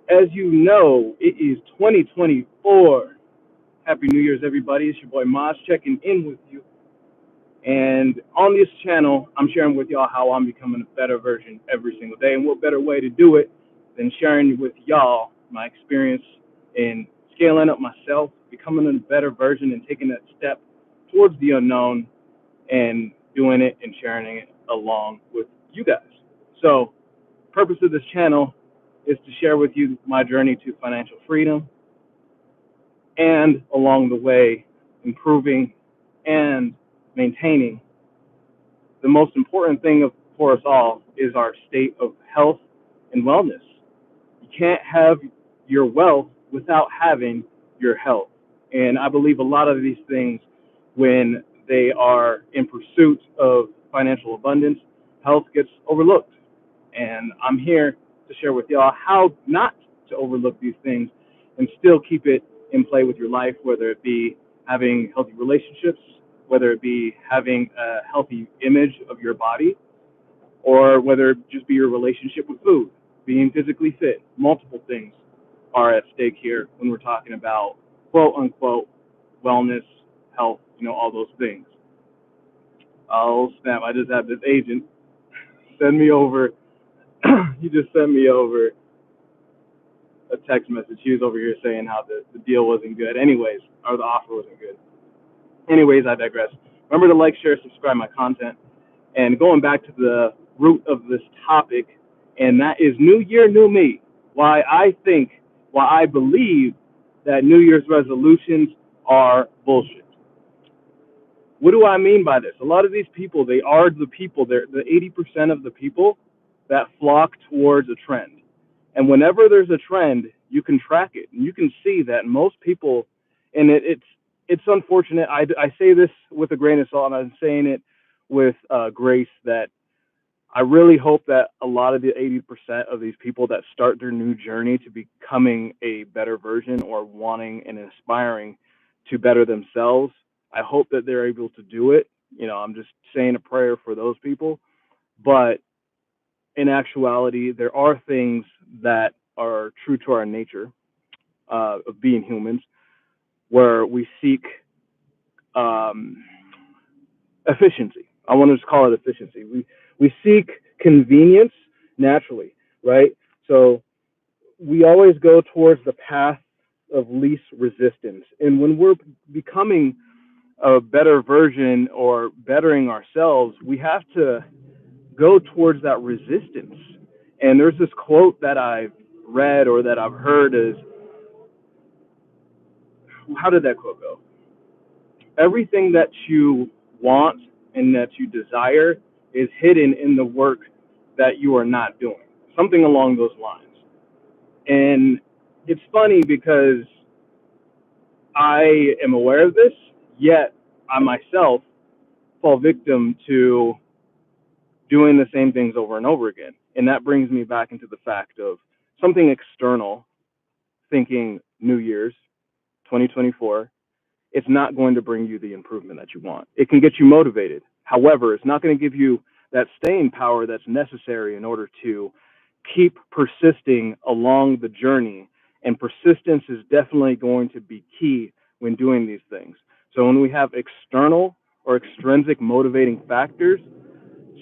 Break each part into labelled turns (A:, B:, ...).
A: As you know, it is 2024. Happy New Year's, everybody. It's your boy Maz checking in with you. And on this channel, I'm sharing with y'all how I'm becoming a better version every single day. And what better way to do it than sharing with y'all my experience in scaling up myself, becoming a better version, and taking that step towards the unknown and doing it and sharing it along with you guys. So, purpose of this channel is to share with you my journey to financial freedom and along the way improving and maintaining the most important thing for us all is our state of health and wellness. You can't have your wealth without having your health. And I believe a lot of these things, when they are in pursuit of financial abundance, health gets overlooked. And I'm here to share with y'all how not to overlook these things and still keep it in play with your life, whether it be having healthy relationships, whether it be having a healthy image of your body, or whether it just be your relationship with food, being physically fit. Multiple things are at stake here when we're talking about quote unquote wellness, health, all those things. Oh snap, I just had this agent send me over he just sent me over a text message. He was over here saying how the deal wasn't good anyways, or the offer wasn't good. Anyways, I digress. Remember to like, share, subscribe my content. And going back to the root of this topic, and that is New Year, New Me. Why I believe that New Year's resolutions are bullshit. What do I mean by this? A lot of these people, they are the people, they're the 80% of the people that flock towards a trend. And whenever there's a trend, you can track it. And you can see that most people, and it's unfortunate. I say this with a grain of salt, and I'm saying it with grace, that I really hope that a lot of the 80% of these people that start their new journey to becoming a better version or wanting and aspiring to better themselves, I hope that they're able to do it. I'm just saying a prayer for those people. But in actuality, there are things that are true to our nature of being humans, where we seek um, efficiency. I want to just call it efficiency. We seek convenience naturally, right? So we always go towards the path of least resistance. And when we're becoming a better version or bettering ourselves, we have to go towards that resistance. And there's this quote that I've read or that I've heard is, how did that quote go? Everything that you want and that you desire is hidden in the work that you are not doing. Something along those lines. And it's funny because I am aware of this, yet I myself fall victim to doing the same things over and over again. And that brings me back into the fact of something external, thinking New Year's 2024, it's not going to bring you the improvement that you want. It can get you motivated. However, it's not going to give you that staying power that's necessary in order to keep persisting along the journey. And persistence is definitely going to be key when doing these things. So when we have external or extrinsic motivating factors,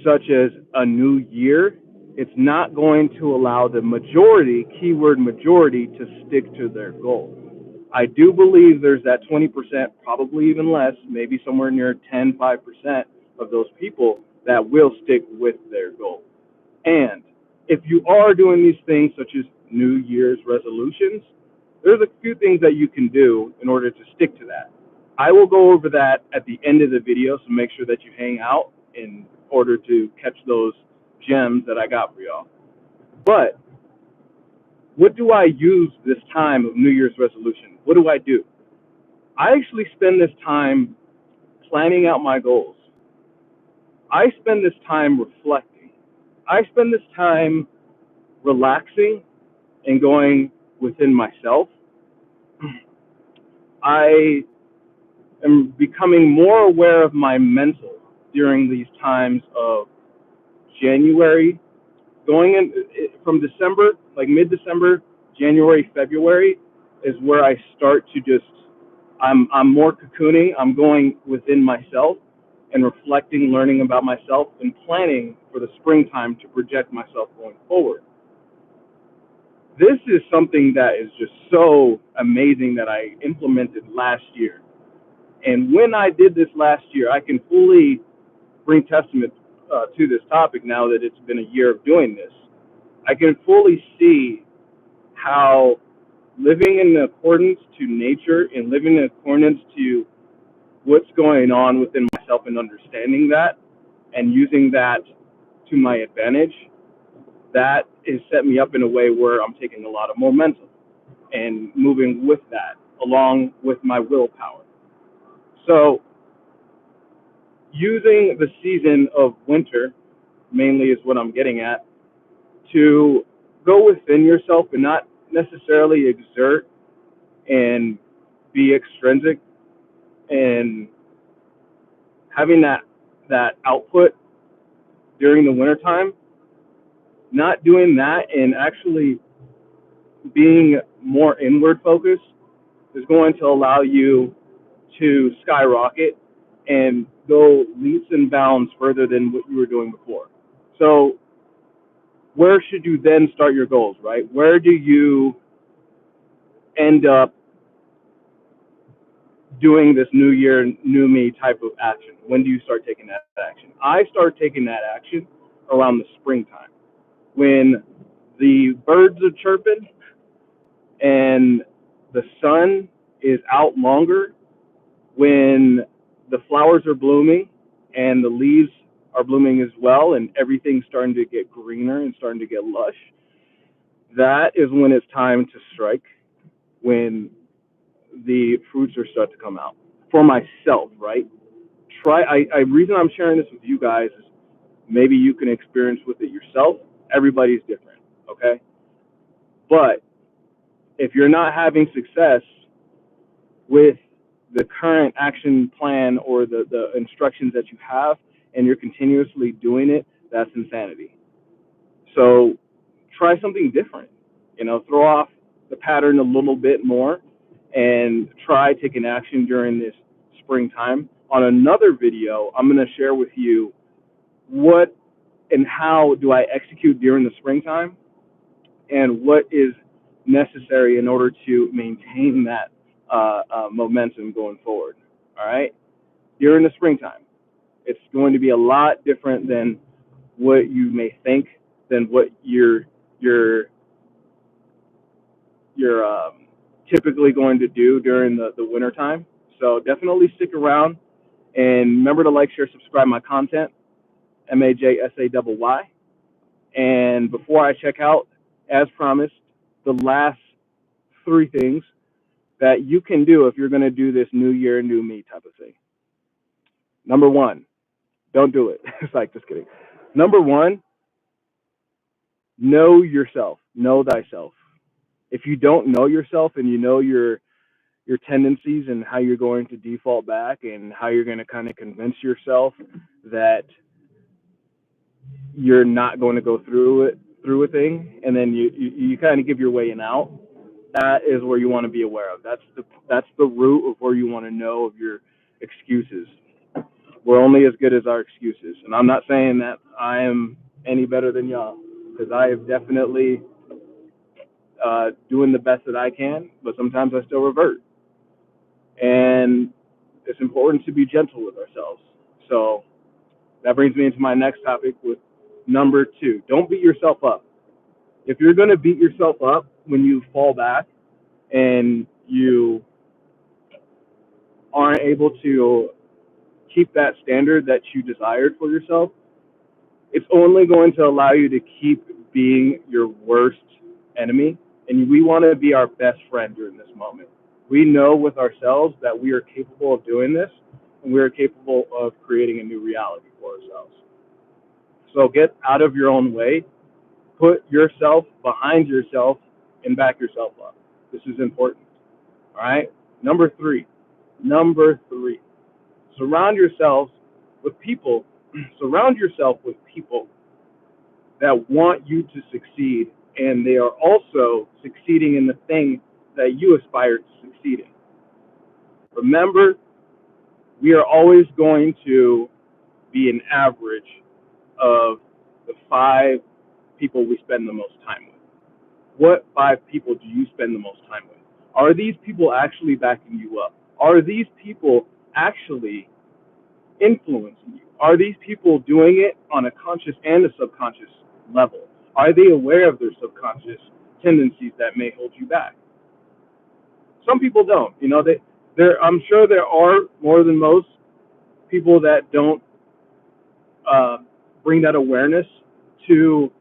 A: such as a new year, it's not going to allow the majority, keyword majority, to stick to their goal. I do believe there's that 20%, probably even less, maybe somewhere near 5% of those people that will stick with their goal. And if you are doing these things, such as New Year's resolutions, there's a few things that you can do in order to stick to that. I will go over that at the end of the video, so make sure that you hang out in order to catch those gems that I got for y'all. But what do I use this time of New Year's resolution? What do I do? I actually spend this time planning out my goals. I spend this time reflecting. I spend this time relaxing and going within myself. I am becoming more aware of my mental during these times of January, going in from December, like mid-December January, February is where I start to just I'm more cocooning. I'm going within myself and reflecting, learning about myself, and planning for the springtime to project myself going forward. This is something that is just so amazing that I implemented last year. And when I did this last year, I can fully bring testament to this topic now that it's been a year of doing this. I can fully see how living in accordance to nature and living in accordance to what's going on within myself and understanding that and using that to my advantage, that is set me up in a way where I'm taking a lot of momentum and moving with that along with my willpower. So using the season of winter mainly is what I'm getting at to go within yourself and not necessarily exert and be extrinsic and having that output during the wintertime, not doing that and actually being more inward focused is going to allow you to skyrocket and go leaps and bounds further than what you were doing before. So where should you then start your goals, right? Where do you end up doing this new year, new me type of action? When do you start taking that action? I start taking that action around the springtime when the birds are chirping and the sun is out longer, when the flowers are blooming and the leaves are blooming as well, and everything's starting to get greener and starting to get lush. That is when it's time to strike, when the fruits are start to come out. For myself, right? Reason I'm sharing this with you guys is maybe you can experience with it yourself. Everybody's different, okay? But if you're not having success with the current action plan or the instructions that you have and you're continuously doing it, that's insanity. So try something different. Throw off the pattern a little bit more and try taking action during this springtime. On another video, I'm going to share with you what and how do I execute during the springtime and what is necessary in order to maintain that momentum going forward. All right. During the springtime, it's going to be a lot different than what you may think, than what you're typically going to do during the winter time. So definitely stick around and remember to like, share, subscribe my content, MAJSAYY. And before I check out, as promised, the last three things that you can do if you're going to do this new year, new me type of thing. Number one, don't do it. It's like, just kidding. Number one, know yourself. Know thyself. If you don't know yourself and you know your tendencies and how you're going to default back and how you're going to kind of convince yourself that you're not going to go through a thing, and then you kind of give your way and out, that is where you want to be aware of. That's the root of where you want to know of your excuses. We're only as good as our excuses, and I'm not saying that I am any better than y'all, because I have definitely doing the best that I can, but sometimes I still revert. And it's important to be gentle with ourselves. So that brings me into my next topic with number two. Don't beat yourself up. If you're going to beat yourself up when you fall back and you aren't able to keep that standard that you desired for yourself, it's only going to allow you to keep being your worst enemy. And we want to be our best friend during this moment. We know with ourselves that we are capable of doing this, and we are capable of creating a new reality for ourselves. So get out of your own way, put yourself behind yourself, and back yourself up. This is important. All right. Number three. Surround yourselves with people. Surround yourself with people that want you to succeed and they are also succeeding in the thing that you aspire to succeed in. Remember, we are always going to be an average of the 5 people we spend the most time with. What 5 people do you spend the most time with? Are these people actually backing you up? Are these people actually influencing you? Are these people doing it on a conscious and a subconscious level? Are they aware of their subconscious tendencies that may hold you back? Some people don't. I'm sure there are more than most people that don't uh, bring that awareness to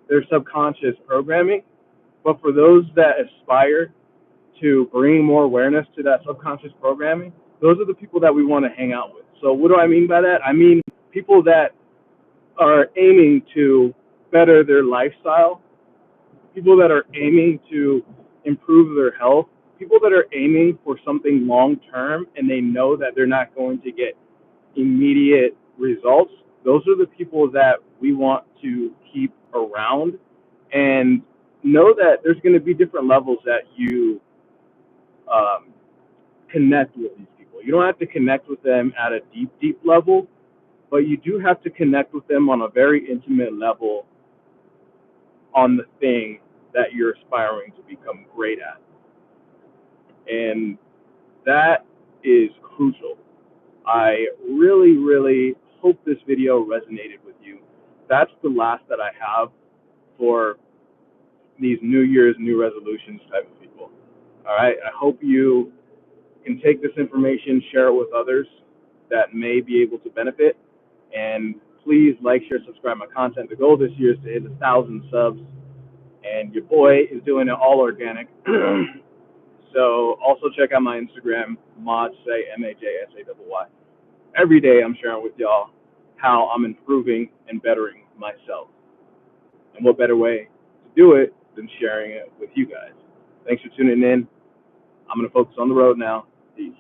A: their subconscious programming. But for those that aspire to bring more awareness to that subconscious programming, those are the people that we want to hang out with. So what do I mean by that? I mean people that are aiming to better their lifestyle, people that are aiming to improve their health, people that are aiming for something long term and they know that they're not going to get immediate results. Those are the people that we want to keep around, and know that there's going to be different levels that you um, connect with these people. You don't have to connect with them at a deep, deep level, but you do have to connect with them on a very intimate level on the thing that you're aspiring to become great at. And that is crucial. I really, really hope this video resonated with you. That's the last that I have for these New Year's, New Resolutions type of people. All right. I hope you can take this information, share it with others that may be able to benefit. And please like, share, subscribe my content. The goal this year is to hit 1,000 subs. And your boy is doing it all organic. So also check out my Instagram, Majsay, Majsay. Every day I'm sharing with y'all how I'm improving and bettering myself. And what better way to do it than sharing it with you guys. Thanks for tuning in. I'm going to focus on the road now. Peace.